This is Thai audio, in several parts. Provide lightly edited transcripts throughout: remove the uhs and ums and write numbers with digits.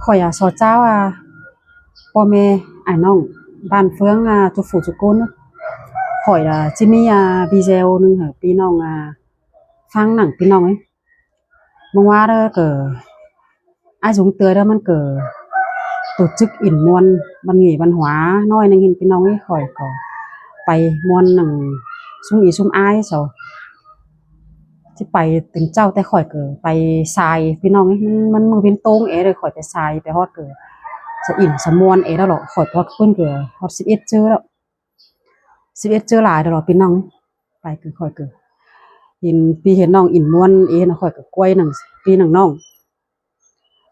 ข่อยสอเจ้าพ่อแม่อ้ายน้องบ้านเฟืองทุกผู้ทุกคนเนาะข่อยจิมีวีดีโอนึงให้พี่น้องฟังหนังพี่น้องเอ้ยเมื่อวานก็ai dùng tươi đóมันก็tổ chức in muôn văn nghệ văn hóa nói nênพี่น้องấy khỏi có ไปม่วนหนังซุ่มอีซุ่มอ้ายเจ้าที่ไปถึงเจ้าแต่ข่อยก็ไปทรายพี่น้องมันเป็นโต้งเลยข่อยไปทรายไปฮอดก็สะอิ่มสะม่วนแล้วหรอข่อยฮอดเพิ่นก็ฮอด11เจอแล้ว11เจอหลายแล้วหรอพี่น้องไปคือข่อยก็เห็นน้องอินม่วนนะข่อยก็กล้วยหนังปีหนังน้อง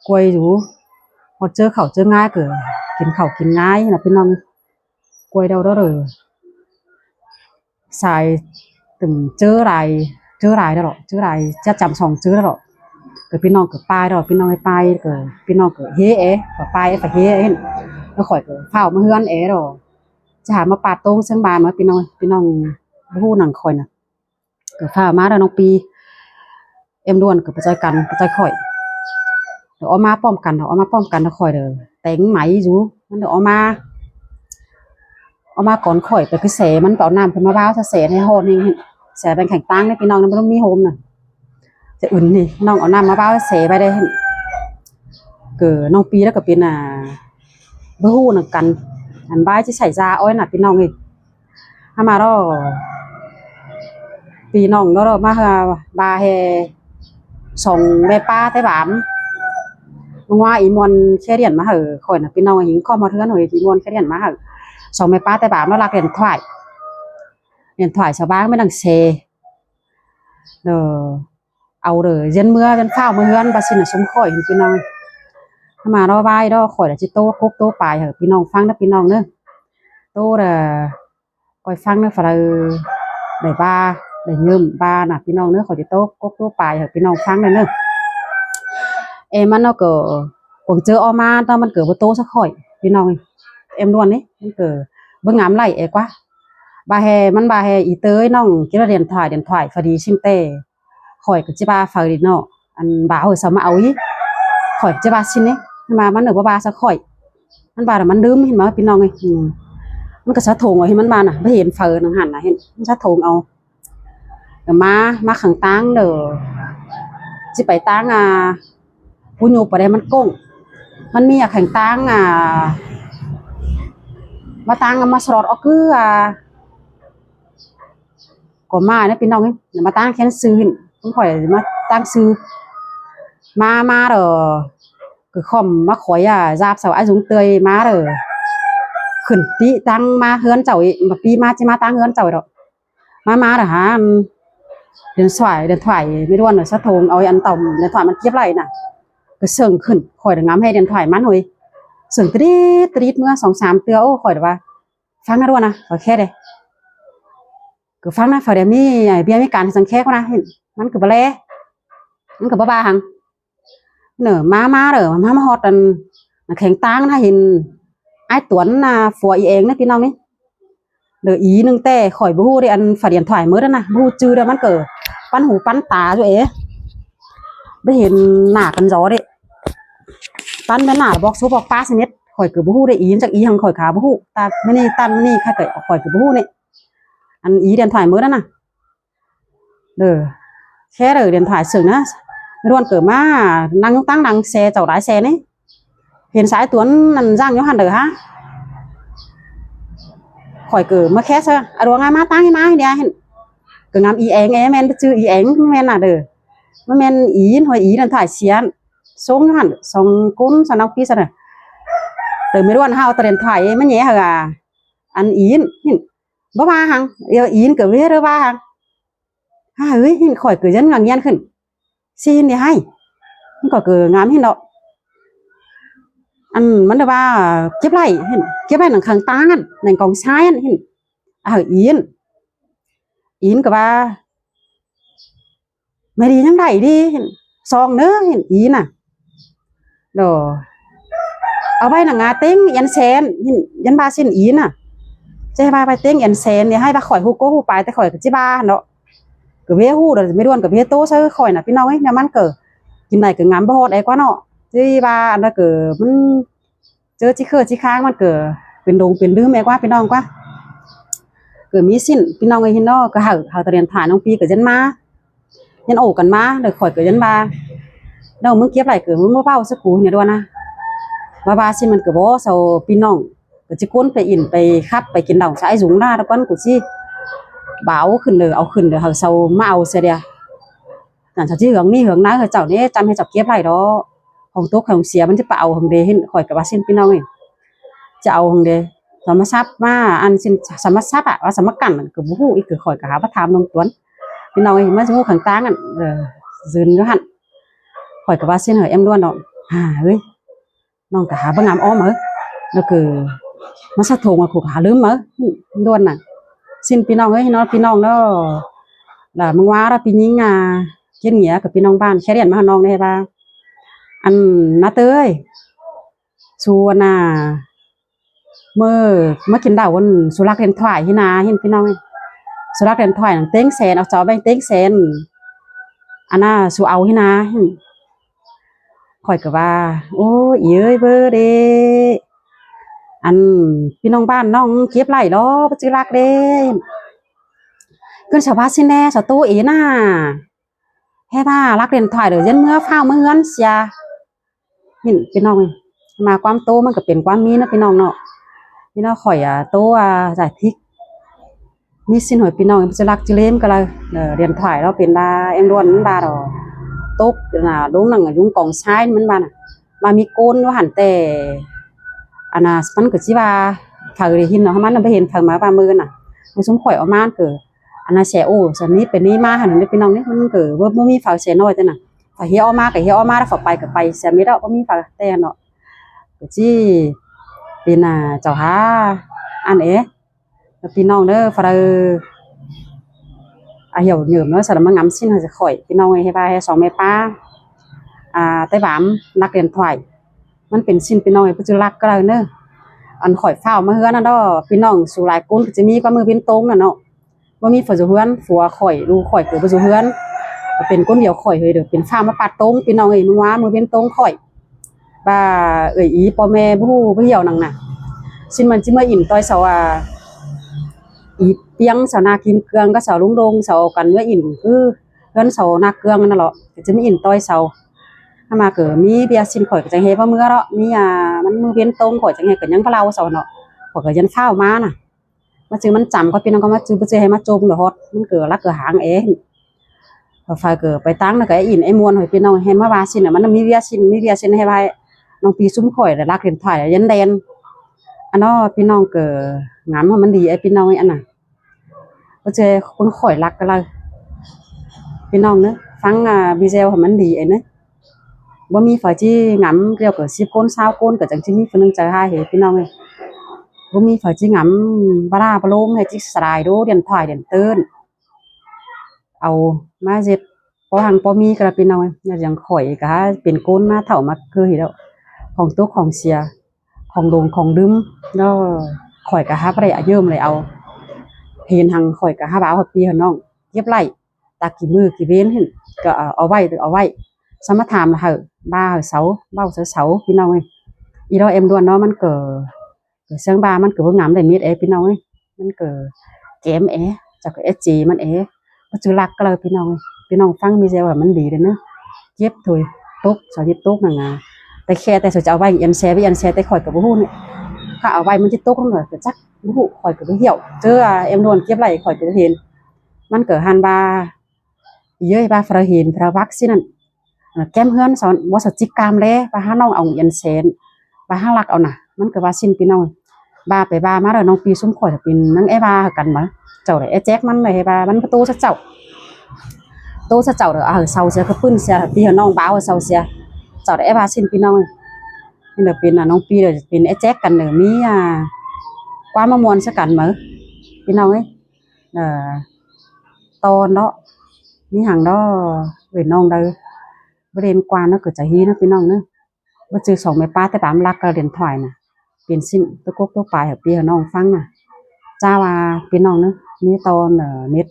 กล้วยอยู่ฮอดเจอเขาเจอง่ายก็กินข้าวกินง่ายนะพี่น้องกล้วยเดาทรายtừng chớ rài đó rồi chớ rài chắc chăm sòng chớ đó rồi cáiพี่น้องก็ไปrồiพี่น้องไปก็พี่น้องก็เฮ้ก็ไปphảiเฮ้nó khỏiก็เฝ้ามาเฮือนrồiจะหามาปาดโต้งเส้นบานมาพี่น้องฮู้หนังข่อยน่ะก็เฝ้ามาแล้วน้องปีเอ็มด้วนก็ไปใจกันไปใจข่อยเดี๋ยวเอามาป้อมกันแล้วข่อยเด้อแต่งไหมอยู่มันเดี๋ยวเอามาก่อนข่อยไปคือแสมันก็เอาน้ำขึ้นมาบ้าวแสให้โหดนี่แสเป็นแข็งตั้งนี่พี่น้องมันต้องมีโฮมน่ะจะอุ่นนี่น้องเอาน้ำมาบ้าวแสไปได้เกิดน้องปีแล้วก็เป็นบ่ฮู้นำกันอันบ้ายสิใส่ยาอ้อยน่ะพี่น้องเอ้ยถ้ามาแล้วปีน้องแล้วมาบาเฮส่งแม่ป้าไต้หวันว่าอีมวนแค่เรียนมาเหอะข่อยน่ะพี่น้องหิงข้อมาเทือนหน่อยอีมวนแค่เรียนมาเหอะส่งแม่ป้าไต้หวันแล้วรักเรียนถ่ายชาวบ้านไม่ดังเซเอาเลยdân mưa dân phao mưa hươn bà xin là sống khỏiพี่น้องถ้ามาเราbay đó khỏi là chỉ tô cốc tô bài hảพี่น้องฟังนะพี่น้องเนอะโตlà coiฟังนะphải để ba để nhôm ba nèพี่น้องเนอะkhỏi chỉ tô cốc tô bài hảพี่น้องฟังnàyเนอะem nó cỡ còn chơi oma taoมันเกิดบโตสักkhỏiพี่น้องem luôn đấyมันเกิดเบิ่งงามไหลquá bà hè ý tới nong cái là điện thoại phải đi sim tê khỏi cái ba phải đi nọ anh bảo hồi sao mà áo ý khỏi cái ba xin đấy màมันđược ba sao khỏiมันbà làมันđớmเห็นไหมพี่น้องไงมันก็สะทงเอาเห็นมันบานอ่ะไม่เห็นเฟอร์นังหันนะเห็นมันสะทงเอาเดี๋ยวมาขังตั้งเดี๋ยวจะไปตั้งผู้โยไปได้มันก้งมันมีขังตั้งมาตั้งมาสลดเอาคือก็มาเนี่ยพี่น้องเอ้ยมาตั้งแค่ซื้อต้องข่อยมาตั้งซื้อมาเด้อคือคอมมาข่อยญาบเสาไอ้จุงเตยมาเด้อขึ้นปีตั้งมาเฮือนเจ้าอีมาปีมาจิมาตั้งเฮือนเจ้าดอกมาเด้อฮะเดินถอยไม่ด้วนสะทงเอาอันต่อมเดินถอยมันเก็บไรน่ะก็เสิร์งขึ้นข่อยเดินงามให้เดินถอยมันหน่อยเสิร์งตรีดเมื่อ2-3 เตือโอ้ข่อยเด้อว่าฟังนะด้วนนะขอแค่เด้ก็ฟังนะฝ่ายเดี๋ยวนี้เบี้ยมีการสังเกตนะเห็นมันก็บ่แลมันก็บ่บาหังเนอะมาเด้อมาฮอดอันแข็งตั้งนะเห็นไอ้ตวนฝัวอีเองนะพี่น้องนี่เด้ออีนึงแต่ข่อยบ่ฮู้ได้อันฝ่ายเดียนถอยมื้อนั้นนะบ่ฮู้ชื่อเด้อมันเกิดปั้นหูปั้นตาอยู่ได้เห็นหน้ากันจ้อเด้ปั้นแม่นหน้าบอกซุบอกป้าสนิทข่อยก็บ่ฮู้ได้อีจักอีหังข่อยขาบ่ฮู้ตาไม่นี่ตันนี่ใครเกิดข่อยก็บ่ฮู้นี่อันอีเดียนถ่ายมื้อนั่นน่ะเด้อแค่เด้อเดียนถ่ายสึงนะไม่รู้วันเกิดมานั่งตั้งนั่งแซ่เจ้าได้แซ่นี่เห็นสายตัวนั่นย่างอยู่หั่นเด้อฮะข่อยเกิดมาแค่ซะดวงงามมาตั้งให้มาเดียวเห็นก็งามอีเองแม่นชื่ออีเองแม่นน่ะเด้อมันแม่นอีหอยอีนั่นถ่ายเสียนส่งอยู่หั่นส่งกุ้นสนองพี่ซะน่ะเด้อไม่รู้วันเฮาตะเรียนถ่ายมันแย่เหรออันอีนเห็นบ่ba hằng yêu yến kiểu viết ba hằng ơi khỏi cửa dân ngang nhiên khẩn xin thì hay khỏi cửa ngắm hin đó ăn món đồ ba kiếp này là khang tang này còn sai hin yến của ba mày đi nhắm đẩy đi son nữa yến đồ ở đây là ngà tiếng yên sen yên ba xin yến chơi ba bài tiếng yên sen thì hai ba khỏi hú cố hú bài tới khỏi cái ba nó cứ biết hú rồiไม่ด้วนก็biếtโตซะkhỏi làพี่น้องấy nhàมันcờกินไหนก็งามบ่ฮอดไอ้กว่าเนาะ ที่ว่าอันนั้นก็มันเจอที่เคอที่ค้างมันก็เป็นดงเป็นลืมแม่กว่าพี่น้องกว่าก็มีสิ้นพี่น้องเอ้ยเนาะก็เฮาตะเรียนถ่ายน้องปีก็ยันมายันโอกันมาเด้อข่อยก็ยันว่าเด้อมึงเก็บไรก็มึงบ่เว้าสักกูเนี่ยด้วยนะว่าสิมันก็บ่เซาพี่น้องก็สิก้นไปอินไปคัดไปกินเหล้าสายสูงหน้าตะก่อนกูสิบ่เอาขึ้นเด้อเอาขึ้นเด้อเฮาเซามาเอาเสียเดียนั่นเจ้าที่เหืองนี่เหืองนะเจ้านี่จำให้เจ้าเก็บไรดอกของตกของเสียมันจะไปเอาของเดเห็นข่อยก็ว่าสิ้นพี่น้องเอ้ยจะเอาของเดสมทรัพย์มาอันสิ้นสมทรัพย์อ่ะว่าสมกันก็บ่ฮู้อีกคือข่อยก็หาว่าถามน้องตวนพี่น้องเอ้ยมาสิฮู้ข้างต่างอันยืนอยู่หั่นข่อยก็ว่าสิ้นเหรอเอ็มด้วนดอกเฮ้ยน้องก็หาบ่งามอ้อมเหรอแล้วคือมาสะโทงมาขู่หาลืมเหรอด้วนน่ะสิ้นพี่น้องเอ้ยเนาะพี่น้องเนาะล่ะมึงว่าเราพี่หญิงเฮ็ดเหียกับพี่น้องบ้านแค่เรียนมาหาน้องได้บ่าอันนาเตยสู่น่ะเมื่อกินดาววันสุรักเรียนถวายที่นาเห็นพี่น้องสุรักเรียนถวายเต็งแสนเอาจอแบงเต็งแสนอันน่ะสู่เอาที่นาข่อยก็ว่าโอ้ยเอ้ยเบอร์เดอันพี่น้องบ้านน้องเก็บไรดอกบ่จือรักเด้ขึ้นชาวบ้านสิแน่ชาวตู้อีน่ะให้ว่ารักเรียนถวายเด้อยันเมื่อฟ้าวเมื่อเฮือนเสียเห็นพี่น้องมาความโตมันก็เป็นความมีนะพี่น้องเนาะพี่น้องข่อยโตgiải thíchมีสินหอยพี่น้องจะรักจะเล่มก็เลยเรียนถ่ายเราเป็นได้เอ็มด้วนมันบาดอกตกน่ะลงหนังยุงกองชายมันบาน่ะมามีโกนว่าหันแต่อันน่ะมันก็สิว่าถ้าได้ยินเนาะมันไปเห็นทางมาว่ามือน่ะมันสมข่อยออกมาเกิดอันน่ะแซ่โอ้สนี้เป็นนี้มาหันนี่พี่น้องนี่มันเกิดบ่มีฝาแซ่น้อยแต่น่ะถ้าเฮียออกมาก็เฮียออกมาแล้วฝาไปก็ไปแซ่ไม่ได้บ่มีฝาแต่เนาะก็สิเป็นเจ้าหาอันพี่น้องเด้อฝรั่งhiểu nhởm nó sợ là mang ngắm xin hơi khỏiพี่น้องให้baให้สองแม่ป้าไต้หวันนักเรียนถอยมันเป็นสิ้นพี่น้องให้ผู้จุลักก็เลยเนอะอันข่อยเฝ้ามาเฮือนนั่นดอพี่น้องสู่หลายกุนจะมีก็มือเป็นตรงน่ะเนาะว่ามีฝนสู่เฮือนฝัวข่อยดูข่อยเกิดสู่เฮือนเป็นก้นเดียวข่อยเฮ้ยเด้อเป็นฟ้ามาปัดตรงพี่น้องเอ้ยมึงว่ามือเป็นตรงข่อยบ่าอีพ่อแม่ผู้เหี่ยวนังน่ะสิ้นมันจิเมื่ออิ่มต้อยเสาอีเปียงเสานากินเกลืองก็เสาลุงดงเสากันเมื่ออิ่มคือเพื่อนเสานาเกลืองนั่นแหละจะไม่อิ่มต้อยเสาถ้ามาเกิดมีเบียร์สินข่อยก็จะเฮว่าเมื่อเนาะมีมันมือเวียนตรงข่อยจะเฮก็ยังพะเราเสาเนาะข่อยก็ยันข้าวมาน่ะมาจื้อมันจำก็พี่น้องก็มาจื้อให้มาจมเด้อฮอดมันเกิดรักเกิดหางพอไฟเกิดไปตั้งแล้วก็อิ่มไอ้มวนข่อยพี่น้องให้มาว่าสิน่ะมันมีเบียร์สินให้ไว้น้องปีซุ้มข่อยแล้วรักเรียนถ่ายยันแดนอันเนาะพี่น้องเกิดงามมันดีไอ้พี่น้องอันน่ะก็เจอคนข่อยรักกันเลยพี่น้องเนอะฟังวิดีโอของมันดีไอ้เนอะว่ามีฝ่ายที่งามเกี่ยวกับ10 คน20 คนก็จังที่มีคนนึงใจให้เห็นพี่น้องเลยว่ามีฝ่ายที่งามบาราบโลมให้ที่สลายดูเดียนถ่ายเดียนเตือนเอามาเจ็ดพอหังพอมีกระพี่น้องอย่างข่อยก็เป็นก้นมาเถ่ามาคือเห็นแล้วของตุ๊กของเสียของโดงของดึมแล้วข่อยก็หาอะไรเยิ่มเลยเอาเห็นหังข่อยก็หาบ่าวพี่น้องเย็บไล่ตากี่มือกี่เว้นเห็นก็เอาไว้สมถามเหอะบ้าเสาเบ้าเสาพี่น้องเอ้ยอีเราเอ็มด้วนเนาะมันเกิดเสียงบ้ามันเกิดงามได้มีดพี่น้องเอ้ยมันเกิดแกมจากเอจีมันก็จือรักก็เลยพี่น้องฟังมีเซลว่ามันดีเลยเนาะเย็บถุยตุ๊กสาวเย็บตุ๊กน่ะแต่แค่แต่จะเอาไว้ยันแซ่ไปยันแซ่แต่ข่อยกับผู้นี่ถ้าเอาไว้มันจะตุ๊กนั่นแหละก็จักผู้ข่อยกับผู้เหี่ยวเจอเอ็มด้วนเก็บไรข่อยก็เห็นมันเกิดฮันบาเยอะบาฟราหินฟราวักสินั่นแก้มเฮือนสอนว่าสจิกรรมเลยบาห้าน้องเอายันเซนบาห้าลักเอาน่ะมันก็ว่าสิ้นพี่น้องบาไปบามาแล้วน้องปีซุ้มข่อยเป็นนั่งบากันมาเจ้าเลยแจ๊กมันเลยบามันประตูจะเจ้าเด้อเสาเสียก็ปื้นเสียพี่น้องบ้าวเสาเสียเจ้าได้บาสิ้นพี่น้องนี่เดี๋ยวเป็นน้องปีเดี๋ยวเป็นแจ๊กกันเดี๋ยวมีความมวนสักกันมั้งพี่น้องตอนเนาะมีหังเนาะเวียนน้องได้ประเด็นกว่าเนาะเกิดจากฮีนะพี่น้องเนาะว่าเจอสองแม่ป้าแต่ปามรักกระเด็นถอยน่ะเป็นสิ้นตัวกตัวปลายของพี่น้องฟังน่ะจ้าว่าพี่น้องเนาะมีตอนเน็ต